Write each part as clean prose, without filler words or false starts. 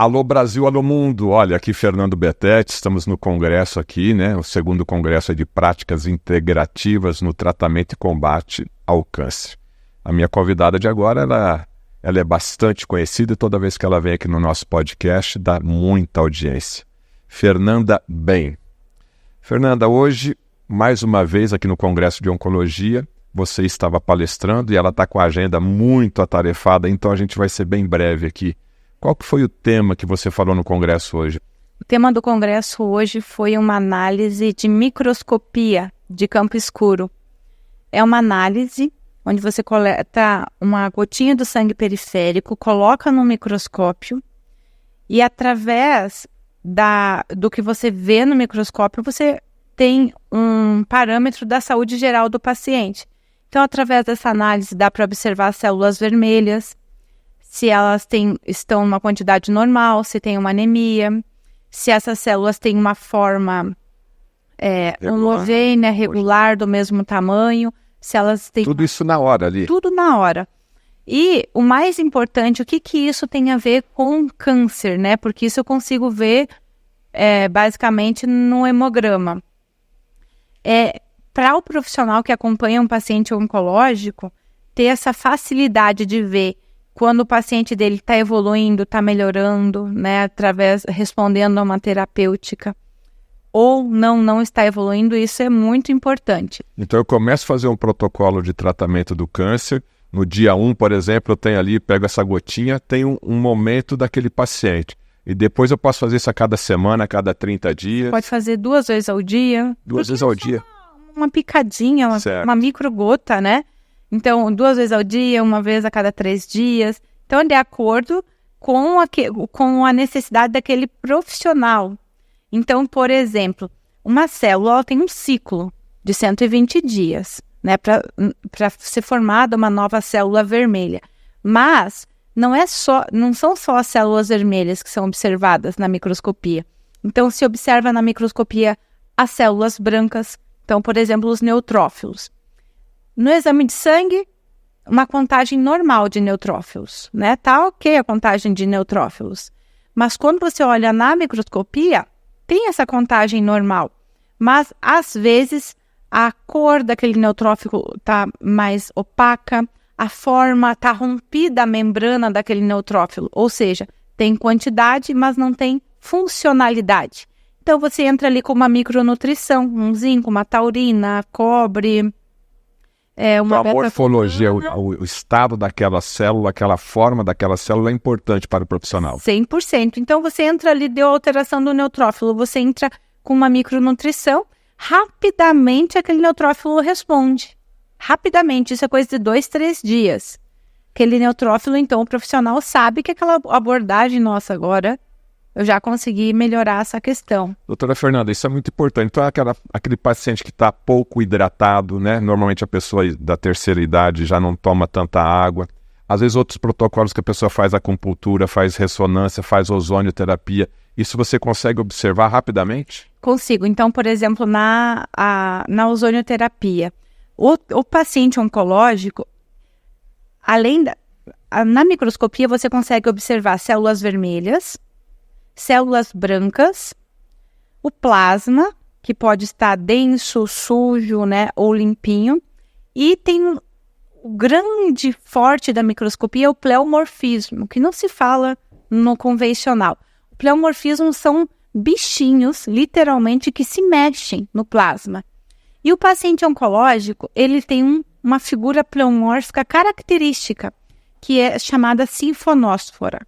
Alô Brasil, alô mundo, olha, aqui Fernando Betete, estamos no congresso aqui, né, o segundo congresso de práticas integrativas no tratamento e combate ao câncer. A minha convidada de agora, ela é bastante conhecida e toda vez que ela vem aqui no nosso podcast, dá muita audiência. Fernanda Bem. Fernanda, hoje, mais uma vez aqui no Congresso de Oncologia, você estava palestrando e ela está com a agenda muito atarefada, então a gente vai ser bem breve aqui. Qual que foi o tema que você falou no congresso hoje? O tema do congresso hoje foi uma análise de microscopia de campo escuro. É uma análise onde você coleta uma gotinha do sangue periférico, coloca no microscópio e através do que você vê no microscópio, você tem um parâmetro da saúde geral do paciente. Então, através dessa análise, dá para observar as células vermelhas, se elas estão numa quantidade normal, se tem uma anemia, se essas células têm uma forma homogênea, regular, do mesmo tamanho, se elas têm... Tudo isso na hora ali? Tudo na hora. E o mais importante, o que isso tem a ver com câncer, né? Porque isso eu consigo ver basicamente no hemograma. Para o profissional que acompanha um paciente oncológico, ter essa facilidade de ver quando o paciente dele está evoluindo, está melhorando, né, respondendo a uma terapêutica, ou não está evoluindo, isso é muito importante. Então eu começo a fazer um protocolo de tratamento do câncer, no dia 1, por exemplo, eu tenho ali, pego essa gotinha, tenho um momento daquele paciente. E depois eu posso fazer isso a cada semana, a cada 30 dias. Pode fazer 2 vezes ao dia. 2 vezes ao dia. Uma picadinha, uma microgota, né? Então, 2 vezes ao dia, 1 vez a cada 3 dias. Então, de acordo com a necessidade daquele profissional. Então, por exemplo, uma célula ela tem um ciclo de 120 dias, né? Para ser formada uma nova célula vermelha. Mas não são só as células vermelhas que são observadas na microscopia. Então, se observa na microscopia as células brancas. Então, por exemplo, os neutrófilos. No exame de sangue, uma contagem normal de neutrófilos, né? Tá ok a contagem de neutrófilos. Mas quando você olha na microscopia, tem essa contagem normal. Mas, às vezes, a cor daquele neutrófilo está mais opaca, a forma está rompida a membrana daquele neutrófilo. Ou seja, tem quantidade, mas não tem funcionalidade. Então, você entra ali com uma micronutrição, um zinco, uma taurina, cobre... a morfologia, o estado daquela célula, aquela forma daquela célula é importante para o profissional. 100%. Então, você entra ali, deu alteração do neutrófilo, você entra com uma micronutrição, rapidamente aquele neutrófilo responde. Rapidamente, isso é coisa de 2, 3 dias. Aquele neutrófilo, então, o profissional sabe que aquela abordagem nossa agora, eu já consegui melhorar essa questão. Doutora Fernanda, isso é muito importante. Então, aquele paciente que está pouco hidratado, né? Normalmente a pessoa da terceira idade já não toma tanta água. Às vezes outros protocolos que a pessoa faz acupuntura, faz ressonância, faz ozonioterapia. Isso você consegue observar rapidamente? Consigo. Então, por exemplo, na ozonioterapia, o paciente oncológico, na microscopia você consegue observar células vermelhas, células brancas, o plasma, que pode estar denso, sujo, né, ou limpinho, e tem o grande forte da microscopia é o pleomorfismo, que não se fala no convencional. O pleomorfismo são bichinhos, literalmente, que se mexem no plasma. E o paciente oncológico, ele tem uma figura pleomórfica característica, que é chamada sinfonósfora.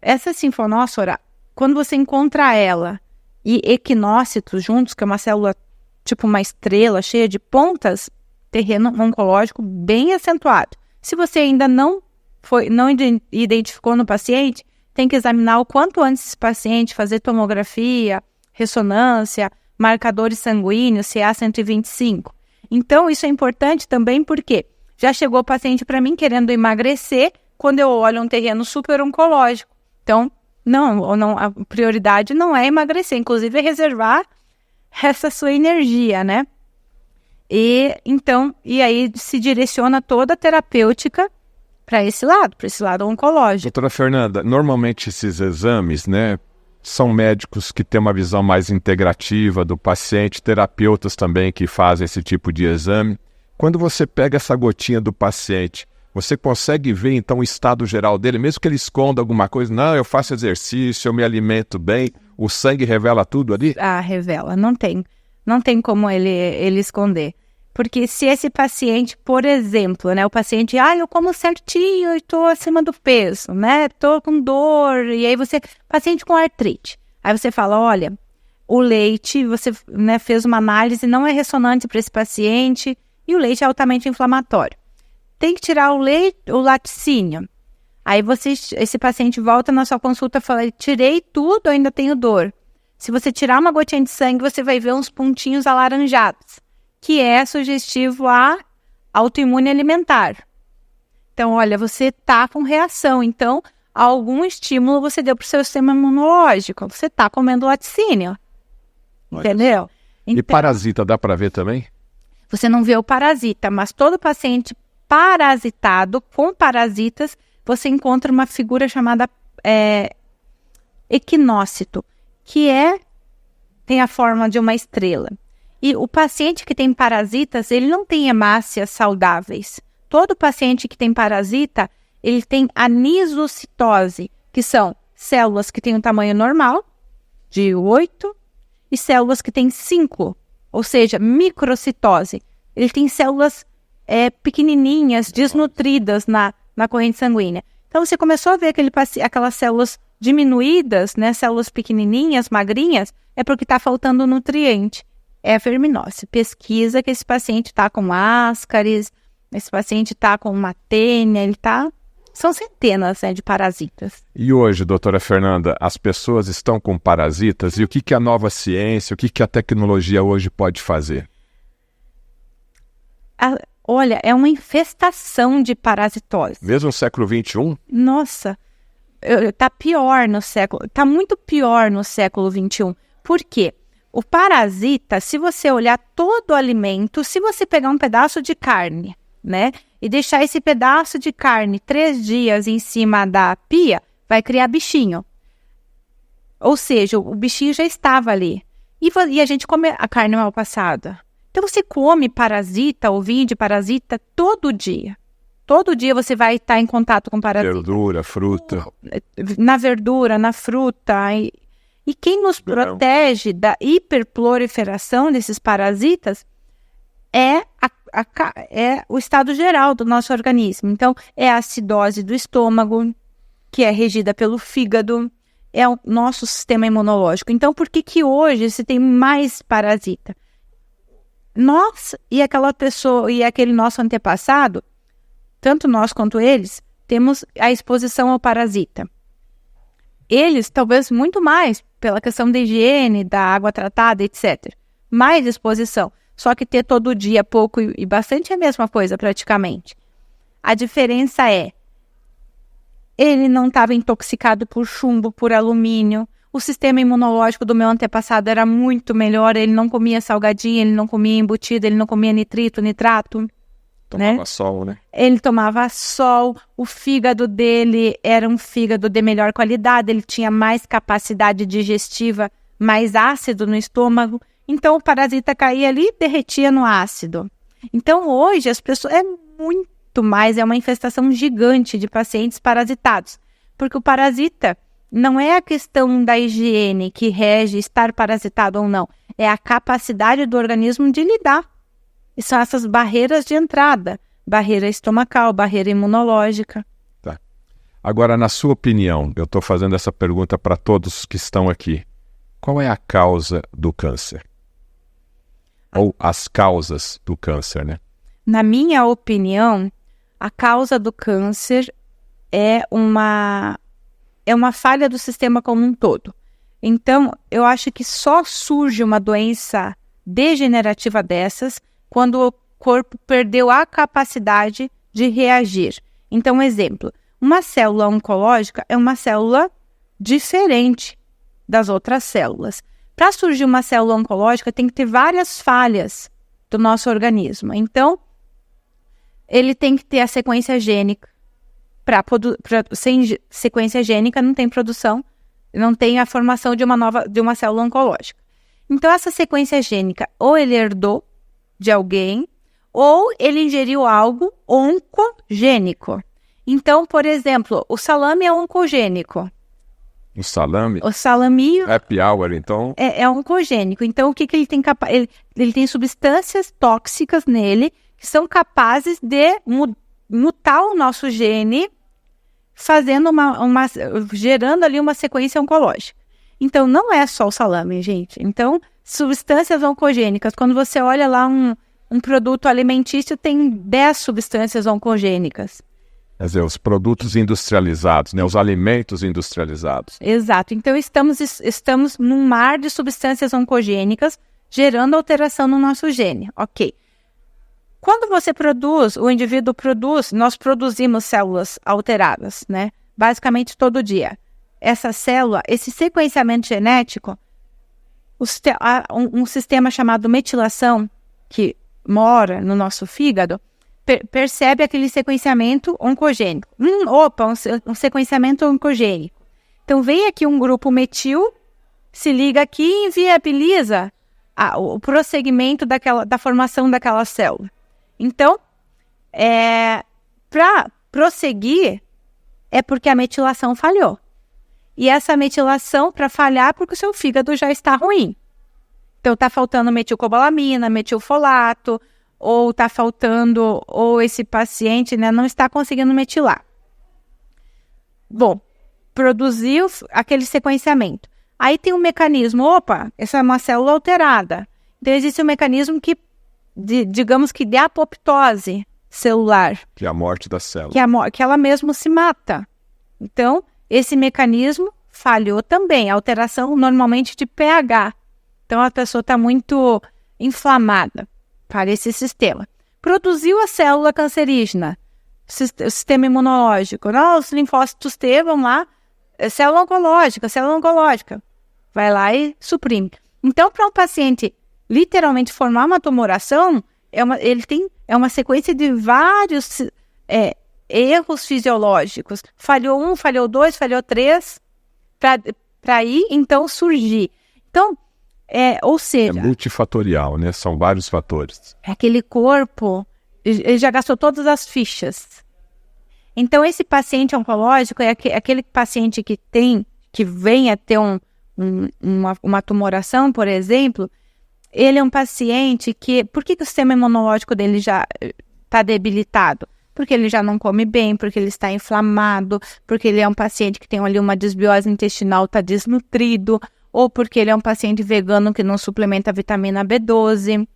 Essa sinfonósfora, quando você encontra ela e equinócitos juntos, que é uma célula tipo uma estrela cheia de pontas, terreno oncológico bem acentuado. Se você ainda não identificou no paciente, tem que examinar o quanto antes esse paciente, fazer tomografia, ressonância, marcadores sanguíneos, CA-125. Então, isso é importante também porque já chegou o paciente para mim querendo emagrecer quando eu olho um terreno super oncológico. Então, não, a prioridade não é emagrecer, inclusive é reservar essa sua energia, né? E aí se direciona toda a terapêutica para esse lado oncológico. Doutora Fernanda, normalmente esses exames, né, são médicos que têm uma visão mais integrativa do paciente, terapeutas também que fazem esse tipo de exame. Quando você pega essa gotinha do paciente, você consegue ver então o estado geral dele, mesmo que ele esconda alguma coisa? Não, eu faço exercício, eu me alimento bem, o sangue revela tudo ali? Ah, revela, não tem como ele esconder. Porque se esse paciente, por exemplo, né, o paciente, eu como certinho, eu estou acima do peso, né, estou com dor, e aí paciente com artrite, aí você fala, olha, o leite, você, né, fez uma análise, não é ressonante para esse paciente, e o leite é altamente inflamatório. Tem que tirar o laticínio. Aí esse paciente volta na sua consulta e fala, tirei tudo, eu ainda tenho dor. Se você tirar uma gotinha de sangue, você vai ver uns pontinhos alaranjados, que é sugestivo a autoimune alimentar. Então, olha, você está com reação. Então, algum estímulo você deu para o seu sistema imunológico. Você está comendo laticínio. Entendeu? Então, e parasita dá para ver também? Você não vê o parasita, mas todo paciente parasitado, com parasitas, você encontra uma figura chamada equinócito, que tem a forma de uma estrela. E o paciente que tem parasitas, ele não tem hemácias saudáveis. Todo paciente que tem parasita, ele tem anisocitose, que são células que têm um tamanho normal, de 8, e células que têm 5, ou seja, microcitose. Ele tem células pequenininhas, desnutridas na corrente sanguínea. Então, você começou a ver aquelas células diminuídas, né, células pequenininhas, magrinhas, é porque está faltando nutriente. É a verminose. Pesquisa que esse paciente está com ascaris, esse paciente está com uma tênia, são centenas, né, de parasitas. E hoje, doutora Fernanda, as pessoas estão com parasitas e o que a nova ciência, o que a tecnologia hoje pode fazer? Olha, é uma infestação de parasitose. Mesmo no século XXI? Nossa, está muito pior no século XXI. Por quê? O parasita, se você olhar todo o alimento, se você pegar um pedaço de carne, né, e deixar esse pedaço de carne 3 dias em cima da pia, vai criar bichinho. Ou seja, o bichinho já estava ali. E a gente come a carne mal passada. Então, você come parasita, ovinho de parasita, todo dia. Todo dia você vai estar em contato com parasita. Verdura, fruta. Na verdura, na fruta. E quem nos protege da hiperproliferação desses parasitas é o estado geral do nosso organismo. Então, é a acidose do estômago, que é regida pelo fígado, é o nosso sistema imunológico. Então, por que hoje se tem mais parasita? Nós e aquela pessoa e aquele nosso antepassado, tanto nós quanto eles, temos a exposição ao parasita. Eles, talvez muito mais, pela questão da higiene, da água tratada, etc. Mais exposição. Só que ter todo dia pouco e bastante é a mesma coisa, praticamente. A diferença ele não estava intoxicado por chumbo, por alumínio. O sistema imunológico do meu antepassado era muito melhor. Ele não comia salgadinho, ele não comia embutido, ele não comia nitrito, nitrato. Tomava sol, né? Ele tomava sol, o fígado dele era um fígado de melhor qualidade, ele tinha mais capacidade digestiva, mais ácido no estômago, então o parasita caía ali e derretia no ácido. Então hoje as pessoas, é uma infestação gigante de pacientes parasitados, porque o parasita não é a questão da higiene que rege estar parasitado ou não, é a capacidade do organismo de lidar. E são essas barreiras de entrada, barreira estomacal, barreira imunológica. Tá. Agora, na sua opinião, eu estou fazendo essa pergunta para todos que estão aqui. Qual é a causa do câncer? Ou as causas do câncer, né? Na minha opinião, a causa do câncer é uma falha do sistema como um todo. Então, eu acho que só surge uma doença degenerativa dessas quando o corpo perdeu a capacidade de reagir. Então, exemplo, uma célula oncológica é uma célula diferente das outras células. Para surgir uma célula oncológica, tem que ter várias falhas do nosso organismo. Então, ele tem que ter a sequência gênica, sem sequência gênica não tem produção, não tem a formação de uma célula oncológica. Então, essa sequência gênica, ou ele herdou de alguém, ou ele ingeriu algo oncogênico. Então, por exemplo, o salame é oncogênico. O salame? O salame happy hour, então? É oncogênico. Então, o que ele tem ele tem substâncias tóxicas nele que são capazes de mutar o nosso gene, fazendo gerando ali uma sequência oncológica. Então, não é só o salame, gente. Então, substâncias oncogênicas, quando você olha lá um produto alimentício, tem 10 substâncias oncogênicas. Quer dizer, os produtos industrializados, né? Os alimentos industrializados. Exato. Então, estamos num mar de substâncias oncogênicas gerando alteração no nosso gene. Ok. Quando você o indivíduo produz, nós produzimos células alteradas, né? Basicamente todo dia. Essa célula, esse sequenciamento genético, um sistema chamado metilação, que mora no nosso fígado, percebe aquele sequenciamento oncogênico. Um sequenciamento oncogênico. Então, vem aqui um grupo metil, se liga aqui e inviabiliza o prosseguimento da formação daquela célula. Então, para prosseguir, é porque a metilação falhou. E essa metilação, para falhar, porque o seu fígado já está ruim. Então, está faltando metilcobalamina, metilfolato, ou está faltando, ou esse paciente, né, não está conseguindo metilar. Bom, produziu aquele sequenciamento. Aí tem um mecanismo, essa é uma célula alterada. Então, existe um mecanismo digamos que de apoptose celular. Que é a morte da célula. Que ela mesmo se mata. Então, esse mecanismo falhou também. Alteração normalmente de pH. Então, a pessoa está muito inflamada para esse sistema. Produziu a célula cancerígena, o sistema imunológico. Os linfócitos T vão lá, célula oncológica. Vai lá e suprime. Então, para um paciente literalmente formar uma tumoração, é uma sequência de vários erros fisiológicos. Falhou 1, falhou 2, falhou 3, para aí, então, surgir. Então, ou seja... É multifatorial, né? São vários fatores. Aquele corpo, ele já gastou todas as fichas. Então, esse paciente oncológico é aquele paciente que vem a ter uma tumoração, por exemplo. Ele é um paciente que... Por que o sistema imunológico dele já está debilitado? Porque ele já não come bem, porque ele está inflamado, porque ele é um paciente que tem ali uma desbiose intestinal, está desnutrido, ou porque ele é um paciente vegano que não suplementa a vitamina B12.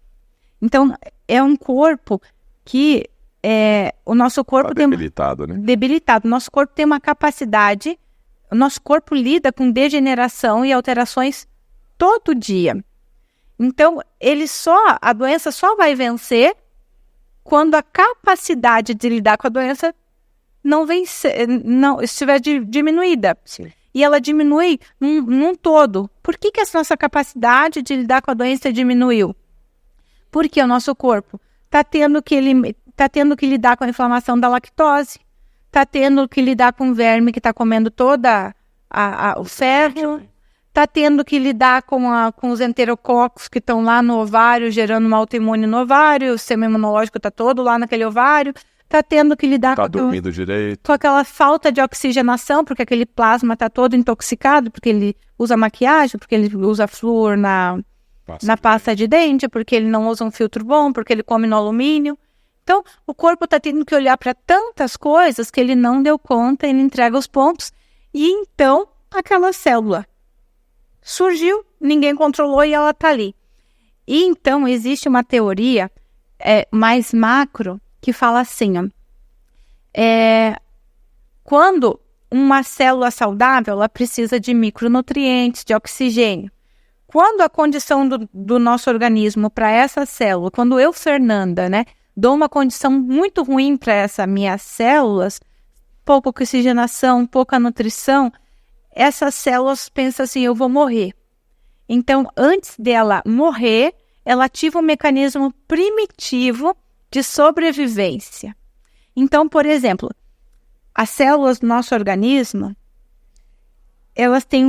Então, é um corpo que... o nosso corpo tá debilitado, né? Debilitado. O nosso corpo tem uma capacidade... O nosso corpo lida com degeneração e alterações todo dia. Então, a doença só vai vencer quando a capacidade de lidar com a doença estiver diminuída. Sim. E ela diminui num todo. Por que essa nossa capacidade de lidar com a doença diminuiu? Porque o nosso corpo está tendo que lidar com a inflamação da lactose, está tendo que lidar com o verme que está comendo toda o ferro, está tendo que lidar com os enterococos que estão lá no ovário, gerando uma autoimune no ovário, o sistema imunológico está todo lá naquele ovário, está tendo que lidar dormindo direito, com aquela falta de oxigenação, porque aquele plasma está todo intoxicado, porque ele usa maquiagem, porque ele usa flúor na pasta de dente, porque ele não usa um filtro bom, porque ele come no alumínio. Então, o corpo está tendo que olhar para tantas coisas que ele não deu conta, ele entrega os pontos, e então aquela célula surgiu, ninguém controlou e ela está ali. E então existe uma teoria mais macro que fala assim, quando uma célula saudável, ela precisa de micronutrientes, de oxigênio. Quando a condição do nosso organismo para essa célula, quando eu, Fernanda, né, dou uma condição muito ruim para essas minhas células, pouca oxigenação, pouca nutrição, essas células pensam assim, eu vou morrer. Então, antes dela morrer, ela ativa um mecanismo primitivo de sobrevivência. Então, por exemplo, as células do nosso organismo, elas têm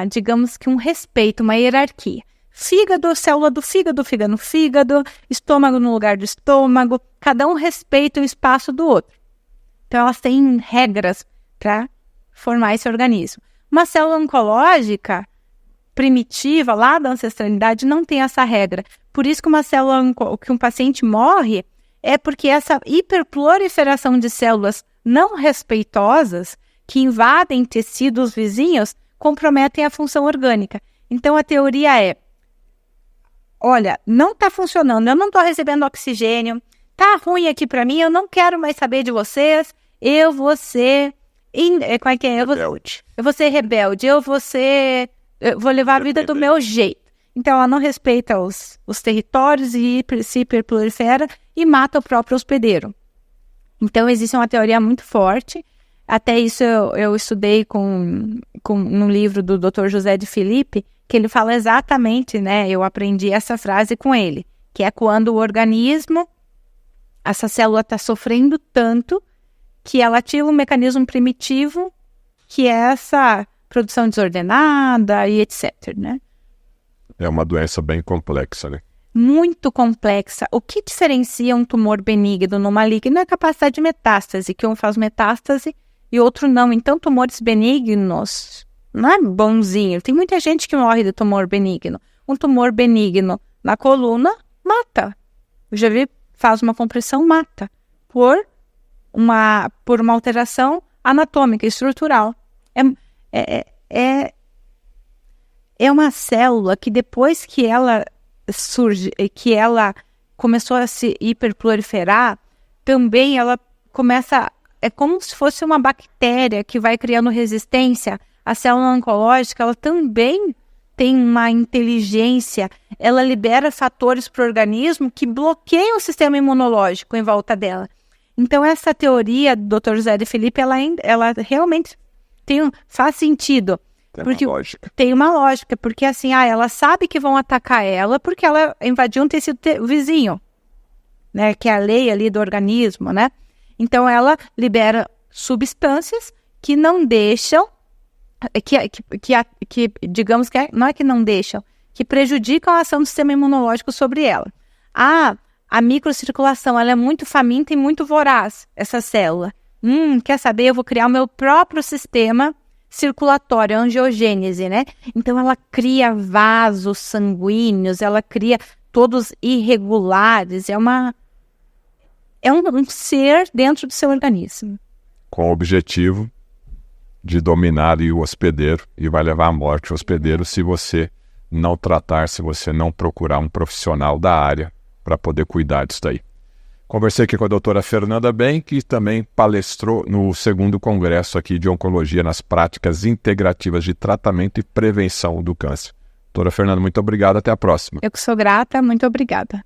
digamos que um respeito, uma hierarquia. Fígado, célula do fígado fica no fígado, estômago no lugar do estômago, cada um respeita o espaço do outro. Então, elas têm regras para formar esse organismo. Uma célula oncológica primitiva, lá da ancestralidade, não tem essa regra. Por isso que que um paciente morre é porque essa hiperproliferação de células não respeitosas que invadem tecidos vizinhos comprometem a função orgânica. Então, a teoria é, olha, não está funcionando, eu não estou recebendo oxigênio, está ruim aqui para mim, eu não quero mais saber de vocês, eu vou ser... rebelde. Eu vou ser rebelde, eu vou levar a vida do meu jeito. Então, ela não respeita os territórios e se hiperprolifera e mata o próprio hospedeiro. Então, existe uma teoria muito forte. Até isso eu estudei no livro do Dr. José de Filipe, que ele fala exatamente, né? Eu aprendi essa frase com ele, que é quando o organismo, essa célula está sofrendo tanto que ela ativa um mecanismo primitivo, que é essa produção desordenada e etc, né? É uma doença bem complexa, né? Muito complexa. O que diferencia um tumor benigno do maligno é a capacidade de metástase, que um faz metástase e outro não. Então, tumores benignos não é bonzinho. Tem muita gente que morre de tumor benigno. Um tumor benigno na coluna mata. Eu já vi, faz uma compressão, mata. Por uma alteração anatômica, estrutural. É uma célula que depois que ela surge, que ela começou a se hiperproliferar, também ela começa, é como se fosse uma bactéria que vai criando resistência. A célula oncológica, ela também tem uma inteligência, ela libera fatores para o organismo que bloqueiam o sistema imunológico em volta dela. Então, essa teoria do Dr. José de Filipe, ela realmente faz sentido. Tem uma lógica, porque assim, ela sabe que vão atacar ela porque ela invadiu um tecido vizinho, né, que é a lei ali do organismo, né? Então, ela libera substâncias que não deixam, digamos que não é que não deixam, que prejudicam a ação do sistema imunológico sobre ela. A microcirculação, ela é muito faminta e muito voraz, essa célula. Quer saber? Eu vou criar o meu próprio sistema circulatório, angiogênese, né? Então, ela cria vasos sanguíneos, ela cria todos irregulares, é um ser dentro do seu organismo. Com o objetivo de dominar o hospedeiro e vai levar à morte o hospedeiro se você não tratar, se você não procurar um profissional da área para poder cuidar disso daí. Conversei aqui com a doutora Fernanda Ben, que também palestrou no 2º Congresso aqui de Oncologia nas Práticas Integrativas de Tratamento e Prevenção do Câncer. Doutora Fernanda, muito obrigado, até a próxima. Eu que sou grata, muito obrigada.